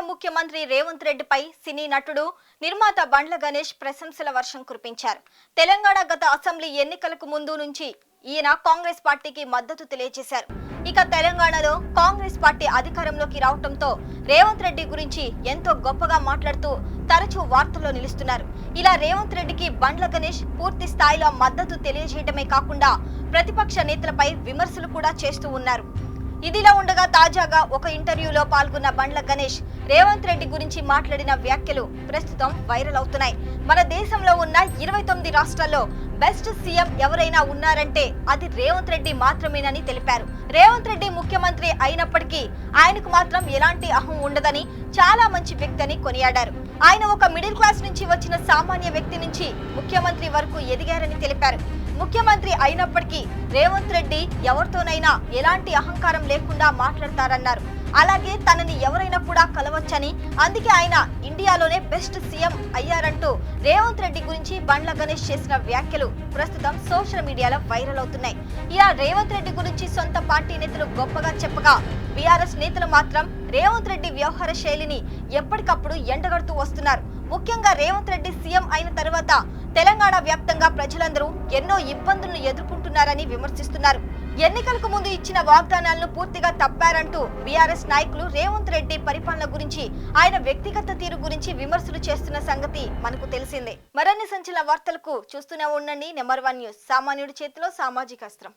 ముఖ్యమంత్రి రేవంత్ రెడ్డిపై సినీ నటుడు నిర్మాత బండ్ల గణేష్ ప్రశంసల వర్షం కురిపించారు. తెలంగాణ గత అసెంబ్లీ ఎన్నికలకు ముందు నుంచి ఈయన కాంగ్రెస్ పార్టీకి మద్దతు తెలియజేశారు. ఇక తెలంగాణలో కాంగ్రెస్ పార్టీ అధికారంలోకి రావడంతో రేవంత్ రెడ్డి గురించి ఎంతో గొప్పగా మాట్లాడుతూ తరచూ వార్తల్లో నిలుస్తున్నారు. ఇలా రేవంత్ రెడ్డికి బండ్ల గణేష్ పూర్తి స్థాయిలో మద్దతు తెలియజేయడమే కాకుండా ప్రతిపక్ష నేతలపై విమర్శలు కూడా చేస్తూ ఉన్నారు. ఇదిలా ఉండగా తాజాగా ఒక ఇంటర్వ్యూలో పాల్గొన్న బండ్ల గణేష్ రేవంత్ రెడ్డి గురించి మాట్లాడిన వ్యాఖ్యలు ప్రస్తుతం వైరల్ అవుతున్నాయి. మన దేశంలో ఉన్న 29 రాష్ట్రాల్లో బెస్ట్ సీఎం ఎవరైనా ఉన్నారంటే అది రేవంత్ రెడ్డి మాత్రమేనని తెలిపారు. రేవంత్ రెడ్డి ముఖ్యమంత్రి అయినప్పటికీ ఆయనకు మాత్రం ఎలాంటి అహం ఉండదని, చాలా మంచి వ్యక్తి అని కొనియాడారు. ఆయన ఒక మిడిల్ క్లాస్ నుంచి వచ్చిన సామాన్య వ్యక్తి నుంచి ముఖ్యమంత్రి వరకు ఎదిగారని తెలిపారు. ముఖ్యమంత్రి అయినప్పటికీ రేవంత్ రెడ్డి ఎవరితోనైనా ఎలాంటి అహంకారం లేకుండా మాట్లాడతారన్నారు. అలాగే తనని ఎవరైనా కూడా కలవచ్చని, అందుకే ఆయన ఇండియాలోనే బెస్ట్ సీఎం అయ్యారంటూ రేవంత్ రెడ్డి గురించి బండ్ల గణేష్ చేసిన వ్యాఖ్యలు ప్రస్తుతం సోషల్ మీడియాలో వైరల్ అవుతున్నాయి. ఇలా రేవంత్ రెడ్డి గురించి సొంత పార్టీ నేతలు గొప్పగా చెప్పగా బీఆర్ఎస్ నేతలు మాత్రం రేవంత్ రెడ్డి వ్యవహార శైలిని ఎప్పటికప్పుడు ఎండగడుతూ వస్తున్నారు. ముఖ్యంగా రేవంత్ రెడ్డి సీఎం అయిన తర్వాత తెలంగాణ వ్యాప్తంగా ప్రజలందరూ ఎన్నో ఇబ్బందులను ఎదుర్కొంటున్నారని విమర్శిస్తున్నారు. ఎన్నికలకు ముందు ఇచ్చిన వాగ్దానాలను పూర్తిగా తప్పారంటూ బీఆర్ఎస్ నాయకులు రేవంత్ రెడ్డి పరిపాలన గురించి, ఆయన వ్యక్తిగత తీరు గురించి విమర్శలు చేస్తున్న సంగతి మనకు తెలిసిందే. మరిన్ని సంచలన వార్తలకు చూస్తూనే ఉండండి నెంబర్ 1 న్యూస్. సామాన్యుడి చేతిలో సామాజిక అస్త్రం.